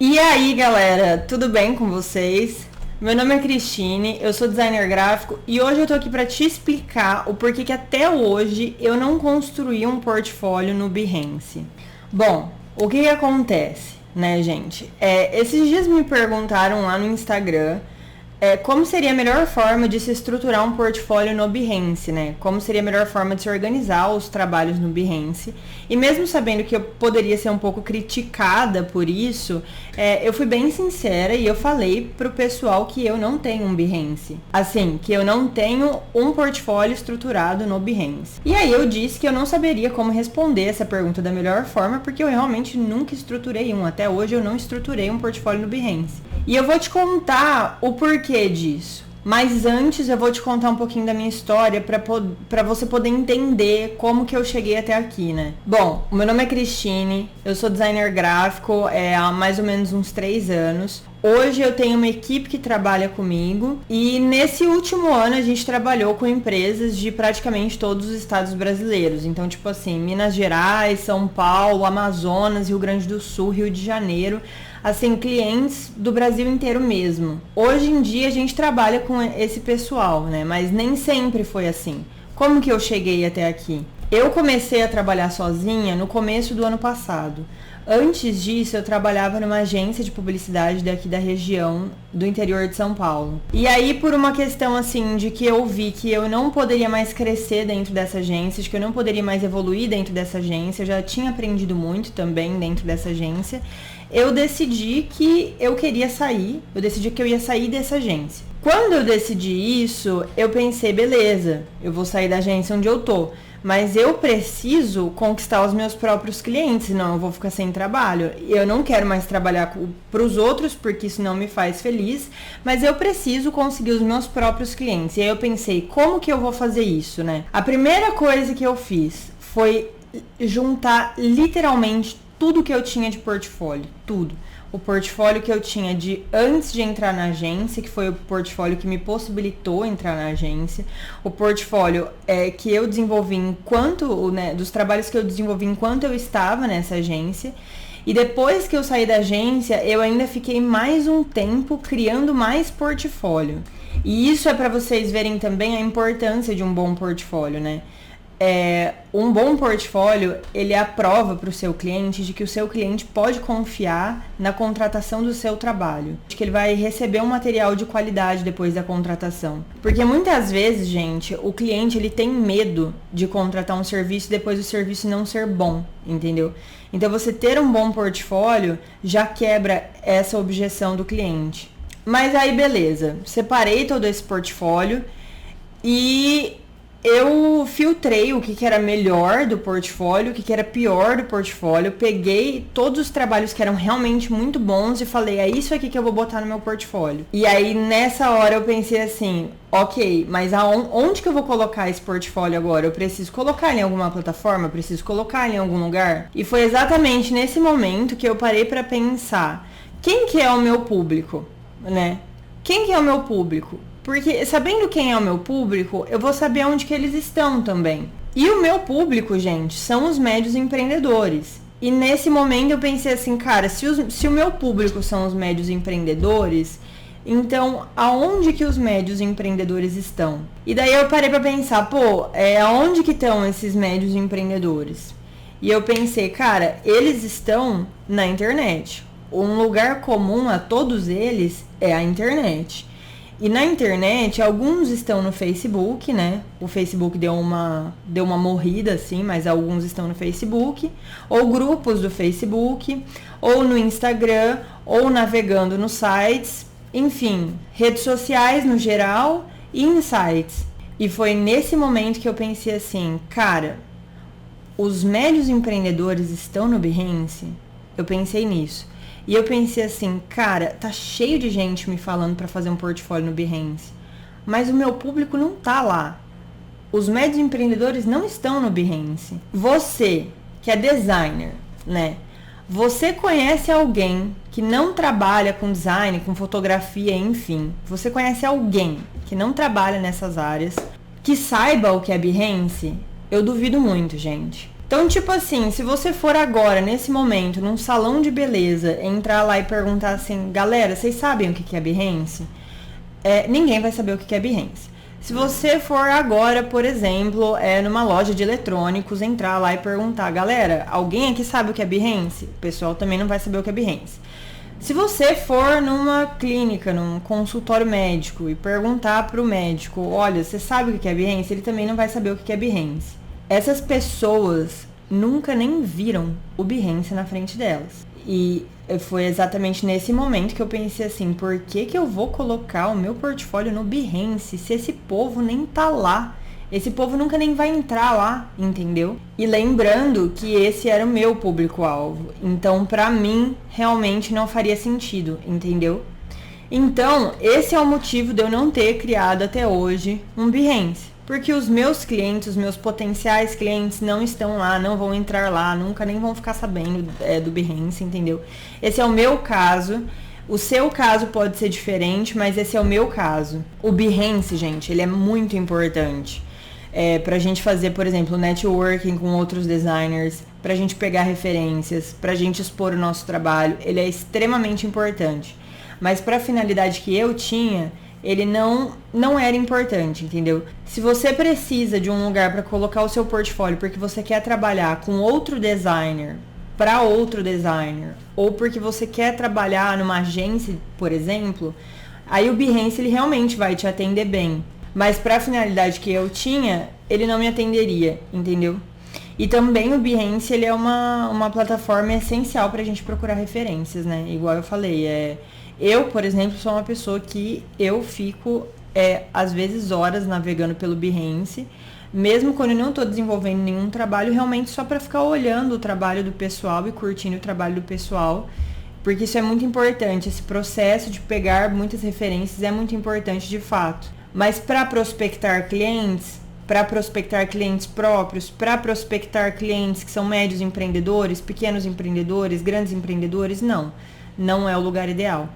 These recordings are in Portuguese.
E aí, galera, tudo bem com vocês? Meu nome é Cristine, eu sou designer gráfico e hoje eu tô aqui pra te explicar o porquê que até hoje eu não construí um portfólio no Behance. Bom, o que acontece, né, gente? Esses dias me perguntaram lá no Instagram como seria a melhor forma de se estruturar um portfólio no Behance, né? Como seria a melhor forma de se organizar os trabalhos no Behance. E mesmo sabendo que eu poderia ser um pouco criticada por isso, eu fui bem sincera e eu falei pro pessoal que eu não tenho um Behance. Assim, que eu não tenho um portfólio estruturado no Behance. E aí eu disse que eu não saberia como responder essa pergunta da melhor forma, porque eu realmente nunca estruturei um. Até hoje eu não estruturei um portfólio no Behance. E eu vou te contar o porquê disso. Mas antes eu vou te contar um pouquinho da minha história para você poder entender como que eu cheguei até aqui, né? Bom, o meu nome é Cristine, eu sou designer gráfico há mais ou menos uns 3 anos. Hoje eu tenho uma equipe que trabalha comigo e nesse último ano a gente trabalhou com empresas de praticamente todos os estados brasileiros. Então, tipo assim, Minas Gerais, São Paulo, Amazonas, Rio Grande do Sul, Rio de Janeiro. Assim, clientes do Brasil inteiro mesmo. Hoje em dia a gente trabalha com esse pessoal, né? Mas nem sempre foi assim. Como que eu cheguei até aqui? Eu comecei a trabalhar sozinha no começo do ano passado. Antes disso, eu trabalhava numa agência de publicidade daqui da região do interior de São Paulo. E aí, por uma questão assim, de que eu vi que eu não poderia mais crescer dentro dessa agência, de que eu não poderia mais evoluir dentro dessa agência, eu já tinha aprendido muito também dentro dessa agência, eu decidi que eu queria sair, eu decidi que eu ia sair dessa agência. Quando eu decidi isso, eu pensei, beleza, eu vou sair da agência onde eu tô. Mas eu preciso conquistar os meus próprios clientes, senão eu vou ficar sem trabalho. Eu não quero mais trabalhar para os outros, porque isso não me faz feliz, mas eu preciso conseguir os meus próprios clientes. E aí eu pensei, como que eu vou fazer isso, né? A primeira coisa que eu fiz foi juntar literalmente tudo que eu tinha de portfólio, tudo. O portfólio que eu tinha de antes de entrar na agência, que foi o portfólio que me possibilitou entrar na agência, o portfólio que eu desenvolvi enquanto, né, dos trabalhos que eu desenvolvi enquanto eu estava nessa agência, e depois que eu saí da agência, eu ainda fiquei mais um tempo criando mais portfólio. E isso é para vocês verem também a importância de um bom portfólio, né? Um bom portfólio, ele é a prova para o seu cliente de que o seu cliente pode confiar na contratação do seu trabalho, de que ele vai receber um material de qualidade depois da contratação. Porque muitas vezes, gente, o cliente ele tem medo de contratar um serviço e depois o serviço não ser bom, entendeu? Então você ter um bom portfólio já quebra essa objeção do cliente. Mas aí beleza, separei todo esse portfólio e eu filtrei o que era melhor do portfólio, o que era pior do portfólio, peguei todos os trabalhos que eram realmente muito bons e falei, é isso aqui que eu vou botar no meu portfólio. E aí nessa hora eu pensei assim, ok, mas onde que eu vou colocar esse portfólio agora? Eu preciso colocar em alguma plataforma? Eu preciso colocar em algum lugar? E foi exatamente nesse momento que eu parei para pensar, quem que é o meu público, né? Quem que é o meu público? Porque sabendo quem é o meu público, eu vou saber onde que eles estão também. E o meu público, gente, são os médios empreendedores. E nesse momento eu pensei assim, cara, se o meu público são os médios empreendedores, então aonde que os médios empreendedores estão? E daí eu parei pra pensar, aonde que estão esses médios empreendedores? E eu pensei, cara, eles estão na internet. Um lugar comum a todos eles é a internet. E na internet, alguns estão no Facebook, né? O Facebook deu uma morrida, assim, mas alguns estão no Facebook. Ou grupos do Facebook, ou no Instagram, ou navegando nos sites. Enfim, redes sociais no geral e em sites. E foi nesse momento que eu pensei assim, cara, os médios empreendedores estão no Behance? Eu pensei nisso. E eu pensei assim, cara, tá cheio de gente me falando pra fazer um portfólio no Behance, mas o meu público não tá lá. Os médios empreendedores não estão no Behance. Você, que é designer, né? Você conhece alguém que não trabalha com design, com fotografia, enfim. Você conhece alguém que não trabalha nessas áreas, que saiba o que é Behance? Eu duvido muito, gente. Então, tipo assim, se você for agora, nesse momento, num salão de beleza, entrar lá e perguntar assim, galera, vocês sabem o que é Behance? Ninguém vai saber o que é Behance. Se você for agora, por exemplo, numa loja de eletrônicos, entrar lá e perguntar, galera, alguém aqui sabe o que é Behance? O pessoal também não vai saber o que é Behance. Se você for numa clínica, num consultório médico e perguntar para o médico, olha, você sabe o que é Behance? Ele também não vai saber o que é Behance. Essas pessoas nunca nem viram o Behance na frente delas. E foi exatamente nesse momento que eu pensei assim, por que eu vou colocar o meu portfólio no Behance se esse povo nem tá lá? Esse povo nunca nem vai entrar lá, entendeu? E lembrando que esse era o meu público-alvo. Então, pra mim, realmente não faria sentido, entendeu? Então, esse é o motivo de eu não ter criado até hoje um Behance. Porque os meus clientes, os meus potenciais clientes não estão lá, não vão entrar lá, nunca nem vão ficar sabendo do Behance, entendeu? Esse é o meu caso. O seu caso pode ser diferente, mas esse é o meu caso. O Behance, gente, ele é muito importante. Pra gente fazer, por exemplo, networking com outros designers, pra gente pegar referências, pra gente expor o nosso trabalho. Ele é extremamente importante. Mas pra finalidade que eu tinha, ele não era importante, entendeu? Se você precisa de um lugar para colocar o seu portfólio porque você quer trabalhar com outro designer, para outro designer, ou porque você quer trabalhar numa agência, por exemplo, aí o Behance ele realmente vai te atender bem. Mas para a finalidade que eu tinha, ele não me atenderia, entendeu? E também o Behance ele é uma plataforma essencial para a gente procurar referências, né? Igual eu falei, eu, por exemplo, sou uma pessoa que eu fico, às vezes, horas navegando pelo Behance, mesmo quando eu não estou desenvolvendo nenhum trabalho, realmente só para ficar olhando o trabalho do pessoal e curtindo o trabalho do pessoal, porque isso é muito importante, esse processo de pegar muitas referências é muito importante de fato. Mas para prospectar clientes próprios, para prospectar clientes que são médios empreendedores, pequenos empreendedores, grandes empreendedores, não é o lugar ideal.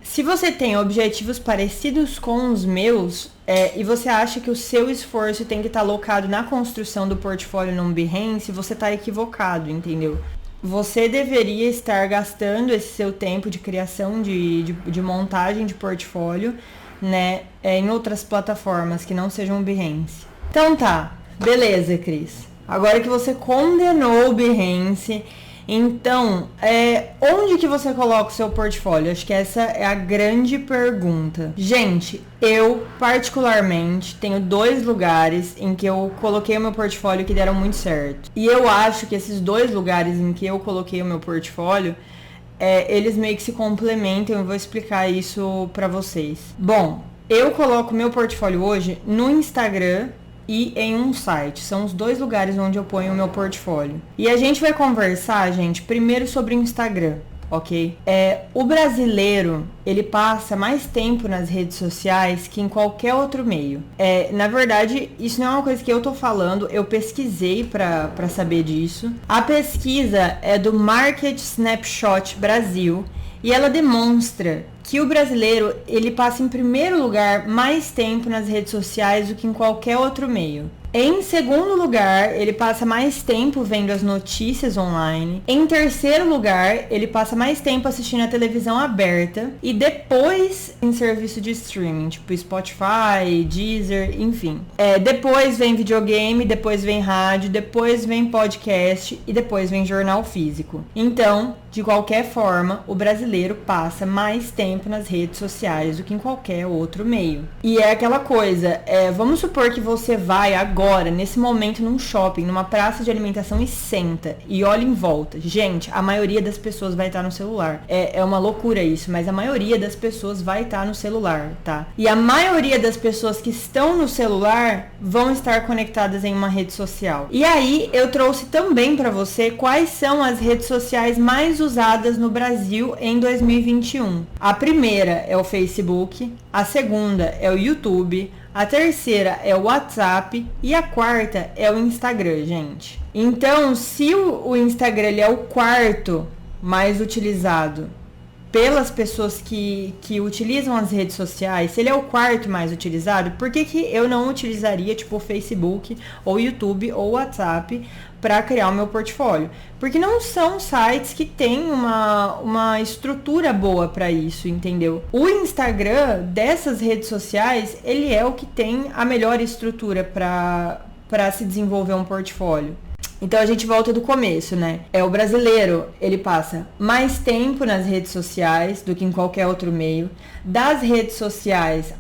Se você tem objetivos parecidos com os meus, e você acha que o seu esforço tem que estar alocado na construção do portfólio no Behance, você está equivocado, entendeu? Você deveria estar gastando esse seu tempo de criação, de montagem de portfólio, né, em outras plataformas que não sejam o Behance. Então tá, beleza, Cris. Agora que você condenou o Behance, então, onde que você coloca o seu portfólio? Acho que essa é a grande pergunta. Gente, eu particularmente tenho 2 lugares em que eu coloquei o meu portfólio que deram muito certo. E eu acho que esses 2 lugares em que eu coloquei o meu portfólio, eles meio que se complementam. Eu vou explicar isso pra vocês. Bom, eu coloco meu portfólio hoje no Instagram e em um site. São os 2 lugares onde eu ponho o meu portfólio. E a gente vai conversar, gente, primeiro sobre o Instagram, ok? O brasileiro, ele passa mais tempo nas redes sociais que em qualquer outro meio. Na verdade, isso não é uma coisa que eu tô falando, eu pesquisei pra saber disso. A pesquisa é do Market Snapshot Brasil e ela demonstra que o brasileiro, ele passa em primeiro lugar mais tempo nas redes sociais do que em qualquer outro meio. Em segundo lugar, ele passa mais tempo vendo as notícias online. Em terceiro lugar, ele passa mais tempo assistindo a televisão aberta. E depois em serviço de streaming, tipo Spotify, Deezer, enfim. Depois vem videogame, depois vem rádio, depois vem podcast e depois vem jornal físico. Então, de qualquer forma, o brasileiro passa mais tempo nas redes sociais do que em qualquer outro meio. E é aquela coisa, vamos supor que você vai agora, nesse momento, num shopping, numa praça de alimentação e senta e olha em volta. Gente, a maioria das pessoas vai estar no celular. É uma loucura isso, mas a maioria das pessoas vai estar no celular, tá? E a maioria das pessoas que estão no celular vão estar conectadas em uma rede social. E aí, eu trouxe também pra você quais são as redes sociais mais usadas no Brasil em 2021. A primeira é o Facebook, a segunda é o YouTube, a terceira é o WhatsApp e a quarta é o Instagram, gente. Então, se o Instagram ele é o quarto mais utilizado pelas pessoas que utilizam as redes sociais, se ele é o quarto mais utilizado, por que eu não utilizaria tipo o Facebook ou YouTube ou WhatsApp para criar o meu portfólio? Porque não são sites que têm uma estrutura boa para isso, entendeu? O Instagram dessas redes sociais, ele é o que tem a melhor estrutura para se desenvolver um portfólio. Então a gente volta do começo, né? O brasileiro, ele passa mais tempo nas redes sociais do que em qualquer outro meio. Das redes sociais,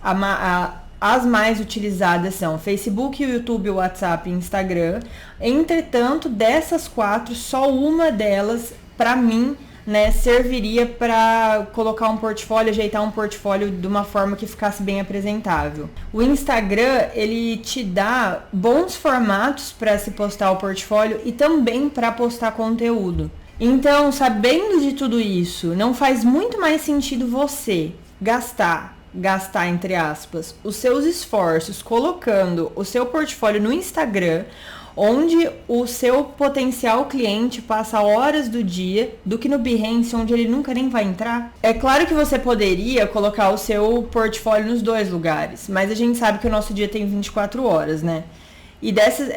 as mais utilizadas são Facebook, YouTube, WhatsApp e Instagram. Entretanto, dessas 4, só uma delas, para mim, né, serviria para colocar um portfólio, ajeitar um portfólio de uma forma que ficasse bem apresentável. O Instagram, ele te dá bons formatos para se postar o portfólio e também para postar conteúdo. Então, sabendo de tudo isso, não faz muito mais sentido você gastar entre aspas, os seus esforços colocando o seu portfólio no Instagram, onde o seu potencial cliente passa horas do dia, do que no Behance, onde ele nunca nem vai entrar? É claro que você poderia colocar o seu portfólio nos 2 lugares, mas a gente sabe que o nosso dia tem 24 horas, né? E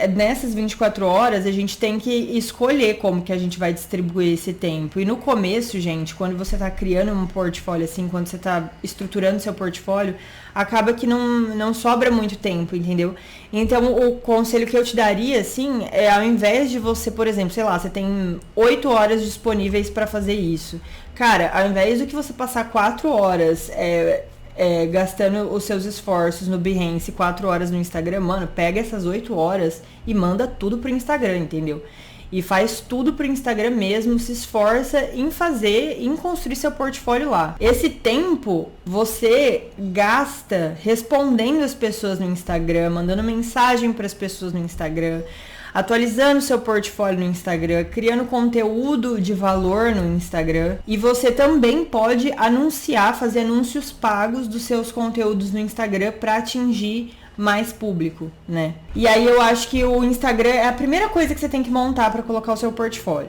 nessas 24 horas, a gente tem que escolher como que a gente vai distribuir esse tempo. E no começo, gente, quando você está criando um portfólio assim, quando você está estruturando seu portfólio, acaba que não sobra muito tempo, entendeu? Então, o conselho que eu te daria, assim, é ao invés de você, por exemplo, sei lá, você tem 8 horas disponíveis para fazer isso. Cara, ao invés do que você passar 4 horas... gastando os seus esforços no Behance, 4 horas no Instagram, mano, pega essas 8 horas e manda tudo pro Instagram, entendeu? E faz tudo pro Instagram mesmo, se esforça em construir seu portfólio lá. Esse tempo você gasta respondendo as pessoas no Instagram, mandando mensagem para as pessoas no Instagram, atualizando seu portfólio no Instagram, criando conteúdo de valor no Instagram. E você também pode fazer anúncios pagos dos seus conteúdos no Instagram para atingir mais público, né? E aí eu acho que o Instagram é a primeira coisa que você tem que montar para colocar o seu portfólio.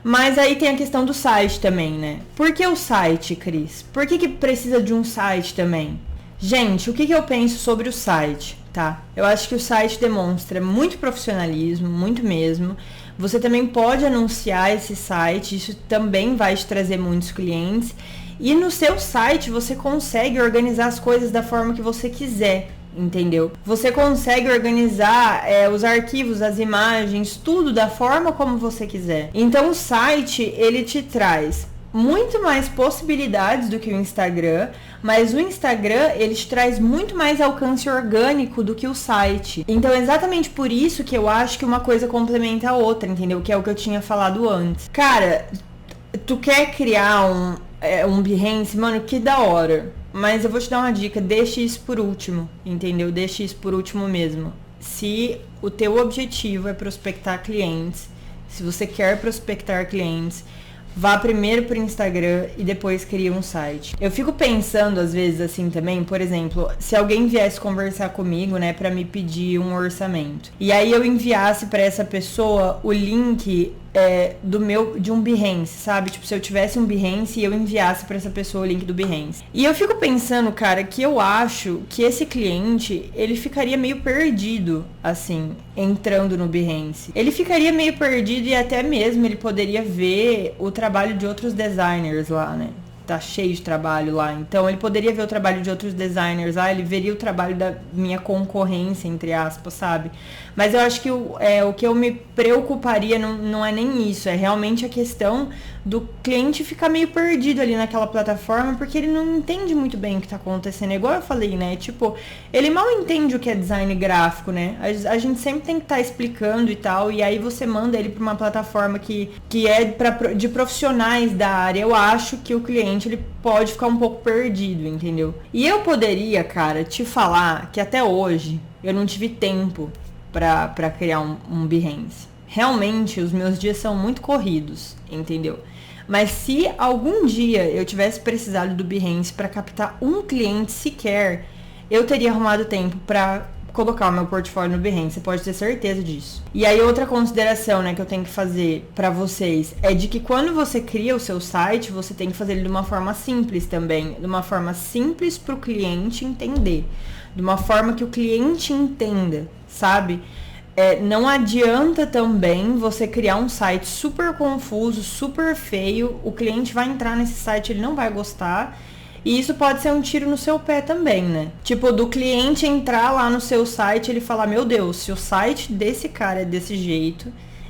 Mas aí tem a questão do site também, né? Por que o site, Cris? Por que precisa de um site também? Gente, o que eu penso sobre o site, tá? Eu acho que o site demonstra muito profissionalismo, muito mesmo. Você também pode anunciar esse site, isso também vai te trazer muitos clientes. E no seu site você consegue organizar as coisas da forma que você quiser, entendeu? Você consegue organizar os arquivos, as imagens, tudo da forma como você quiser. Então o site, ele te traz muito mais possibilidades do que o Instagram, mas o Instagram, ele te traz muito mais alcance orgânico do que o site. Então, exatamente por isso que eu acho que uma coisa complementa a outra, entendeu? Que é o que eu tinha falado antes. Cara, tu quer criar um Behance, mano, que da hora. Mas eu vou te dar uma dica, deixe isso por último, entendeu? Deixe isso por último mesmo. Se o teu objetivo é prospectar clientes, se você quer prospectar clientes, vá primeiro pro Instagram e depois cria um site. Eu fico pensando às vezes assim também, por exemplo, se alguém viesse conversar comigo, né, para me pedir um orçamento. E aí eu enviasse para essa pessoa o link de um Behance, sabe? Tipo, se eu tivesse um Behance e eu enviasse para essa pessoa o link do Behance. E eu fico pensando, cara, que eu acho que esse cliente, ele ficaria meio perdido, assim, entrando no Behance. Ele ficaria meio perdido e até mesmo ele poderia ver o trabalho de outros designers lá, né? Tá cheio de trabalho lá. Então, ele poderia ver o trabalho de outros designers lá, ele veria o trabalho da minha concorrência, entre aspas, sabe? Mas eu acho que o que eu me preocuparia não é nem isso, é realmente a questão do cliente ficar meio perdido ali naquela plataforma, porque ele não entende muito bem o que tá acontecendo. Igual eu falei, né? Tipo, ele mal entende o que é design gráfico, né? A gente sempre tem que estar explicando e tal, e aí você manda ele pra uma plataforma que é de profissionais da área. Eu acho que o cliente, ele pode ficar um pouco perdido, entendeu? E eu poderia, cara, te falar que até hoje eu não tive tempo pra criar um Behance. Realmente, os meus dias são muito corridos, entendeu? Mas se algum dia eu tivesse precisado do Behance para captar um cliente sequer, eu teria arrumado tempo para colocar o meu portfólio no Behance, você pode ter certeza disso. E aí outra consideração, né, que eu tenho que fazer para vocês é de que quando você cria o seu site, você tem que fazer ele de uma forma simples também, de uma forma simples para o cliente entender, de uma forma que o cliente entenda, sabe? Não adianta também você criar um site super confuso, super feio, o cliente vai entrar nesse site, ele não vai gostar. E isso pode ser um tiro no seu pé também, né? Tipo, do cliente entrar lá no seu site, ele falar, meu Deus, se o site desse cara é desse jeito,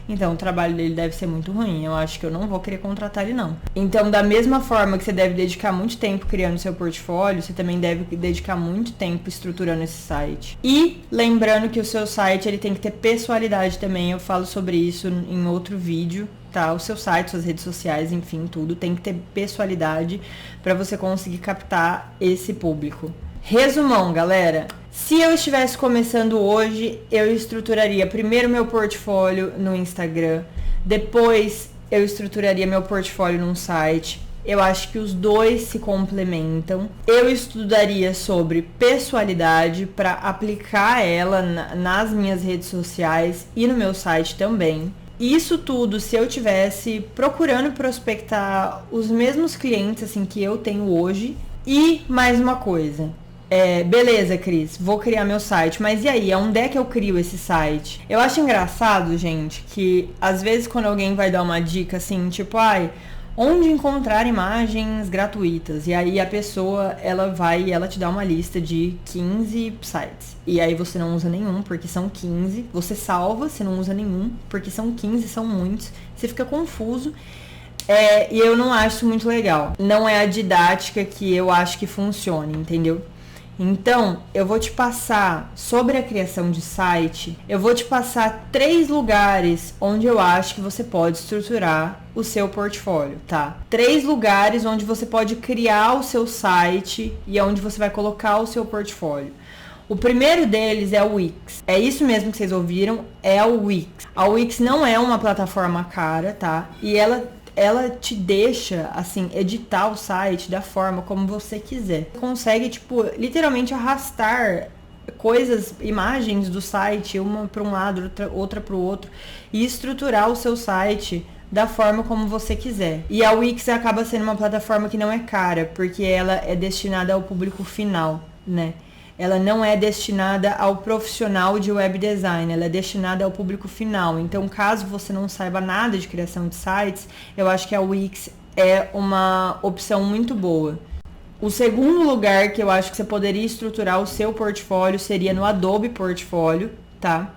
então o trabalho dele deve ser muito ruim. Eu acho que eu não vou querer contratar ele, não. Então, da mesma forma que você deve dedicar muito tempo criando seu portfólio, você também deve dedicar muito tempo estruturando esse site. E lembrando que o seu site, ele tem que ter pessoalidade também. Eu falo sobre isso em outro vídeo. Tá, o seu site, suas redes sociais, enfim, tudo tem que ter pessoalidade para você conseguir captar esse público. Resumão, galera. Se eu estivesse começando hoje, eu estruturaria primeiro meu portfólio no Instagram, depois eu estruturaria meu portfólio num site. Eu acho que os dois se complementam. Eu estudaria sobre pessoalidade para aplicar ela nas minhas redes sociais e no meu site também. Isso tudo, se eu tivesse procurando prospectar os mesmos clientes assim que eu tenho hoje. E mais uma coisa. Beleza, Cris, vou criar meu site, mas e aí, onde é que eu crio esse site? Eu acho engraçado, gente, que às vezes quando alguém vai dar uma dica assim, tipo, onde encontrar imagens gratuitas? E aí a pessoa, ela vai e ela te dá uma lista de 15 sites. E aí você não usa nenhum, porque são 15. Você salva, você não usa nenhum, porque são 15, são muitos. Você fica confuso. E eu não acho isso muito legal. Não é a didática que eu acho que funcione, entendeu? Então, eu vou te passar sobre a criação de site, eu vou te passar 3 lugares onde eu acho que você pode estruturar o seu portfólio, tá? 3 lugares onde você pode criar o seu site e onde você vai colocar o seu portfólio. O primeiro deles é o Wix. É isso mesmo que vocês ouviram, é o Wix. A Wix não é uma plataforma cara, tá? E ela te deixa, assim, editar o site da forma como você quiser. Você consegue, tipo, literalmente arrastar coisas, imagens do site, uma para um lado, outra para o outro, e estruturar o seu site da forma como você quiser. E a Wix acaba sendo uma plataforma que não é cara, porque ela é destinada ao público final, né? Ela não é destinada ao profissional de web design, ela é destinada ao público final. Então, caso você não saiba nada de criação de sites, eu acho que a Wix é uma opção muito boa. O segundo lugar que eu acho que você poderia estruturar o seu portfólio seria no Adobe Portfólio, tá?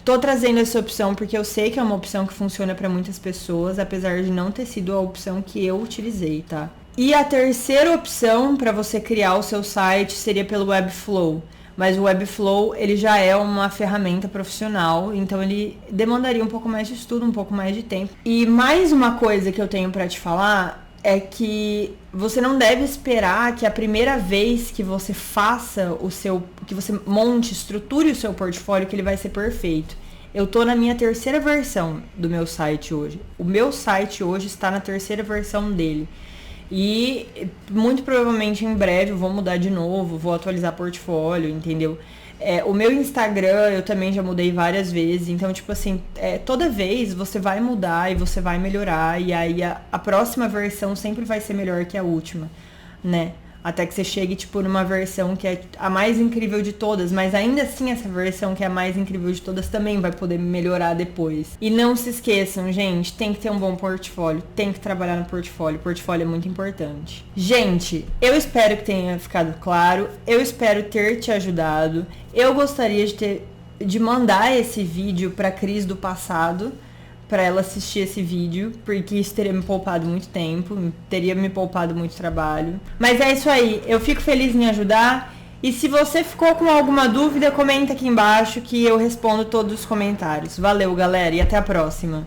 Tô trazendo essa opção porque eu sei que é uma opção que funciona para muitas pessoas, apesar de não ter sido a opção que eu utilizei, tá? E a terceira opção para você criar o seu site seria pelo Webflow. Mas o Webflow, ele já é uma ferramenta profissional, então ele demandaria um pouco mais de estudo, um pouco mais de tempo. E mais uma coisa que eu tenho para te falar é que você não deve esperar que a primeira vez que você faça que você monte, estruture o seu portfólio, que ele vai ser perfeito. Eu tô na minha terceira versão do meu site hoje. O meu site hoje está na terceira versão dele. E muito provavelmente em breve eu vou mudar de novo, vou atualizar portfólio, entendeu? O meu Instagram eu também já mudei várias vezes, então tipo assim, toda vez você vai mudar e você vai melhorar, e aí a próxima versão sempre vai ser melhor que a última, né? Até que você chegue, tipo, numa versão que é a mais incrível de todas. Mas ainda assim, essa versão que é a mais incrível de todas também vai poder melhorar depois. E não se esqueçam, gente, tem que ter um bom portfólio. Tem que trabalhar no portfólio. O portfólio é muito importante. Gente, eu espero que tenha ficado claro. Eu espero ter te ajudado. Eu gostaria de mandar esse vídeo pra Cris do passado, para ela assistir esse vídeo, porque isso teria me poupado muito tempo, teria me poupado muito trabalho. Mas é isso aí, eu fico feliz em ajudar, e se você ficou com alguma dúvida, comenta aqui embaixo que eu respondo todos os comentários. Valeu, galera, e até a próxima.